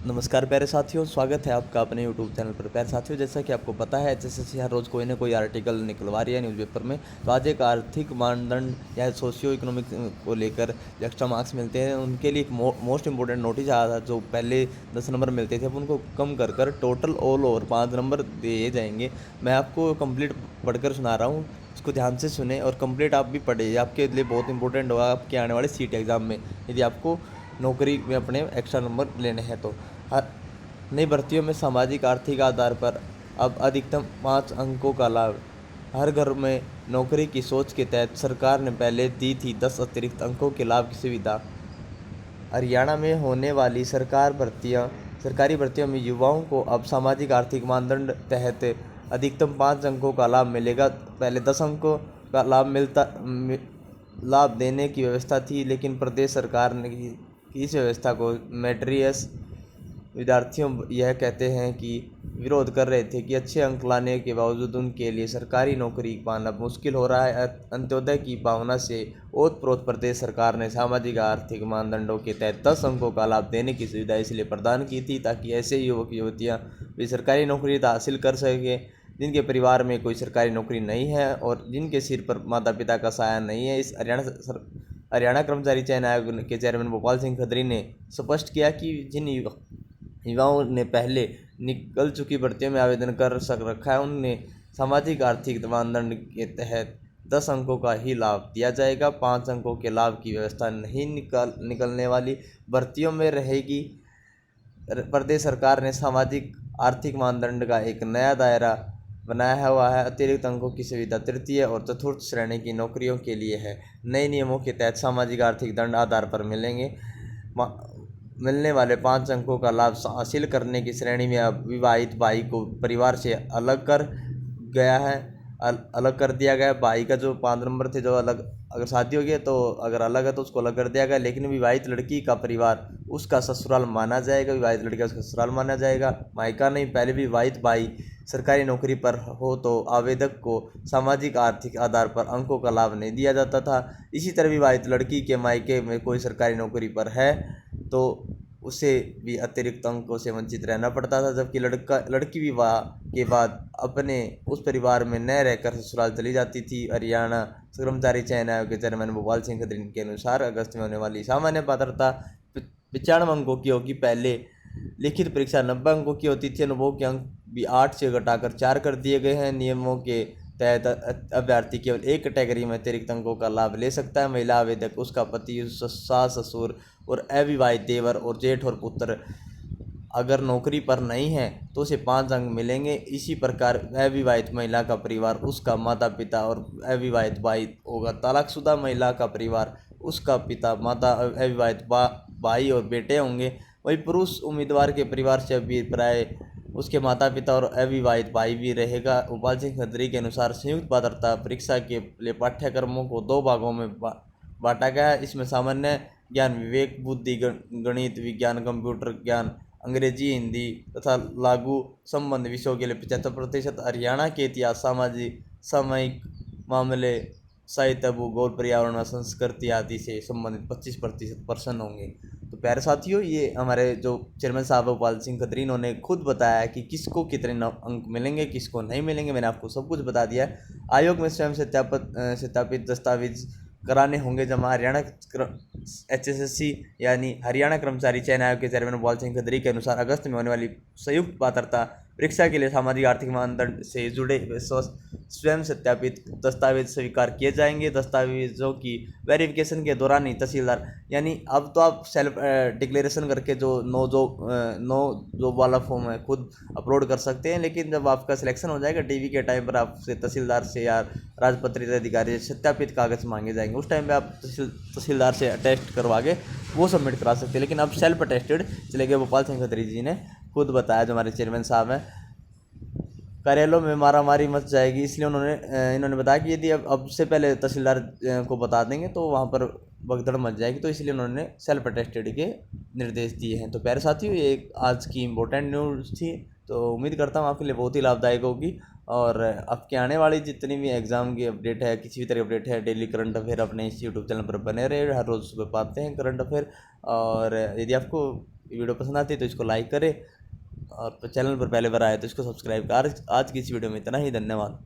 नमस्कार प्यारे साथियों, स्वागत है आपका अपने यूट्यूब चैनल पर। प्यारे साथियों, जैसा कि आपको पता है एचएसएससी हर रोज़ कोई ना कोई आर्टिकल निकलवा रही है न्यूज़पेपर में। तो आज एक आर्थिक मानदंड या सोशियो इकोनॉमिक को लेकर जो एक्स्ट्रा मार्क्स मिलते हैं उनके लिए एक मोस्ट इंपॉर्टेंट नोटिस आया था। जो पहले 10 नंबर मिलते थे अब उनको कम कर कर टोटल ऑल ओवर 5 नंबर दिए जाएंगे। मैं आपको कंप्लीट पढ़कर सुना रहा हूँ, इसको ध्यान से सुने और कंप्लीट आप भी पढ़े। आपके लिए बहुत इंपॉर्टेंट होगा आपके आने वाले सीट एग्ज़ाम में, यदि आपको नौकरी में अपने एक्स्ट्रा नंबर लेने हैं तो। नई भर्तियों में सामाजिक आर्थिक आधार पर अब अधिकतम 5 अंकों का लाभ। हर घर में नौकरी की सोच के तहत सरकार ने पहले दी थी 10 अतिरिक्त अंकों के लाभ की सुविधा। हरियाणा में होने वाली सरकारी भर्तियों में युवाओं को अब सामाजिक आर्थिक मानदंड तहत अधिकतम 5 अंकों का लाभ मिलेगा। पहले 10 अंकों का लाभ देने की व्यवस्था थी, लेकिन प्रदेश सरकार ने इस व्यवस्था को मेरिटोरियस विद्यार्थियों यह कहते हैं कि विरोध कर रहे थे कि अच्छे अंक लाने के बावजूद उनके लिए सरकारी नौकरी पाना मुश्किल हो रहा है। अंत्योदय की भावना से ओतप्रोत प्रदेश सरकार ने सामाजिक आर्थिक मानदंडों के तहत 10 अंकों का लाभ देने की सुविधा इसलिए प्रदान की थी ताकि ऐसे युवक युवतियां भी सरकारी नौकरी हासिल कर सकें जिनके परिवार में कोई सरकारी नौकरी नहीं है और जिनके सिर पर माता पिता का साया नहीं है। इस हरियाणा कर्मचारी चयन आयोग के चेयरमैन भोपाल सिंह खत्री ने स्पष्ट किया कि जिन युवाओं ने पहले निकल चुकी भर्तियों में आवेदन कर रखा है उन्हें सामाजिक आर्थिक मानदंड के तहत 10 अंकों का ही लाभ दिया जाएगा। 5 अंकों के लाभ की व्यवस्था नहीं निकलने वाली भर्तियों में रहेगी। प्रदेश सरकार ने सामाजिक आर्थिक मानदंड का एक नया दायरा बनाया हुआ है। अतिरिक्त अंकों की सुविधा तृतीय और चतुर्थ श्रेणी की नौकरियों के लिए है। नए नियमों के तहत सामाजिक आर्थिक दंड आधार पर मिलने वाले 5 अंकों का लाभ हासिल करने की श्रेणी में अब विवाहित भाई को परिवार से अलग कर दिया गया। भाई का जो 5 नंबर थे जो अलग, अगर शादी हो गई तो अगर अलग है तो उसको अलग कर दिया गया, लेकिन विवाहित लड़की का परिवार उसका ससुराल माना जाएगा। विवाहित लड़की का उसका ससुराल माना जाएगा, मायका नहीं। पहले विवाहित भाई सरकारी नौकरी पर हो तो आवेदक को सामाजिक आर्थिक आधार पर अंकों का लाभ नहीं दिया जाता था। इसी तरह विवाहित लड़की के मायके में कोई सरकारी नौकरी पर है तो उसे भी अतिरिक्त अंकों से वंचित रहना पड़ता था, जबकि लड़की विवाह के बाद अपने उस परिवार में न रहकर ससुराल चली जाती थी। हरियाणा कर्मचारी चयन आयोग के चेयरमैन भोपाल सिंह खत्री के अनुसार अगस्त में होने वाली सामान्य पात्रता 95 अंकों की होगी। पहले लिखित परीक्षा 90 अंकों की होती थी। अनुभव के अंक भी 8 से घटाकर 4 कर दिए गए हैं। नियमों के तहत अभ्यर्थी केवल एक कैटेगरी में अतिरिक्त अंकों का लाभ ले सकता है। महिला आवेदक, उसका पति, सास ससुर और अविवाहित देवर और जेठ और पुत्र अगर नौकरी पर नहीं है तो उसे 5 अंक मिलेंगे। इसी प्रकार अविवाहित महिला का परिवार, उसका माता पिता और अविवाहित भाई होगा। तलाकशुदा महिला का परिवार, उसका पिता, माता, अविवाहित भाई और बेटे होंगे। वही पुरुष उम्मीदवार के परिवार से अभिप्राय उसके माता पिता और अविवाहित भाई भी रहेगा। भोपाल सिंह खत्री के अनुसार संयुक्त पात्रता परीक्षा के लिए पाठ्यक्रमों को 2 भागों में बांटा गया है। इसमें सामान्य ज्ञान, विवेक बुद्धि, गणित विज्ञान, कंप्यूटर ज्ञान, अंग्रेजी, हिंदी तथा लागू संबंध विषयों के लिए 75%। हरियाणा के इतिहास, सामाजिक मामले, साहित्य, भूगोल, पर्यावरण व संस्कृति आदि से संबंधित 25% प्रश्न होंगे। तो प्यारे साथियों, ये हमारे जो चेयरमैन साहब भोपाल सिंह खत्री इन्होंने खुद बताया है कि किसको कितने अंक मिलेंगे, किसको नहीं मिलेंगे। मैंने आपको सब कुछ बता दिया है। आयोग में स्वयं सत्यापित दस्तावेज कराने होंगे जमा। हरियाणा एचएसएससी यानी हरियाणा कर्मचारी चयन आयोग के चेयरमैन भोपाल सिंह खत्री के अनुसार अगस्त में होने वाली संयुक्त पात्रता परीक्षा के लिए सामाजिक आर्थिक मानदंड से जुड़े स्वयं सत्यापित दस्तावेज स्वीकार किए जाएंगे। दस्तावेजों की वेरिफिकेशन के दौरान ही तहसीलदार, यानी अब तो आप सेल्फ डिक्लेरेशन करके जो नो जॉब वाला फॉर्म है खुद अपलोड कर सकते हैं, लेकिन जब आपका सिलेक्शन हो जाएगा डीवी के टाइम पर आपसे तहसीलदार से या राजपत्रित अधिकारी से सत्यापित कागज मांगे जाएंगे। उस टाइम पे आप तहसीलदार से अटेस्ट करवा के वो सबमिट करा सकते हैं, लेकिन अब सेल्फ अटेस्टेड चलेंगे। भोपाल सिंह खत्री जी ने खुद बताया, जो हमारे चेयरमैन साहब हैं। कार्यालयों में मारामारी मच जाएगी, इसलिए इन्होंने बताया कि यदि अब से पहले तहसीलदार को बता देंगे तो वहाँ पर भगदड़ मच जाएगी, तो इसलिए उन्होंने सेल्फ अटेस्टेड के निर्देश दिए हैं। तो प्यारे साथियों, ये एक आज की इम्पोर्टेंट न्यूज़ थी, तो उम्मीद करता हूँ आपके लिए बहुत ही लाभदायक होगी। और आपके आने वाली जितनी भी एग्ज़ाम की अपडेट है, किसी भी तरह की अपडेट है, डेली करंट अफेयर अपने इस यूट्यूब चैनल पर बने रहे। हर रोज़ सुबह पाते हैं करंट अफेयर। और यदि आपको वीडियो पसंद आती है तो इसको लाइक करें, और चैनल पर पहले बार आए तो इसको सब्सक्राइब कर। आज की इस वीडियो में इतना ही, धन्यवाद।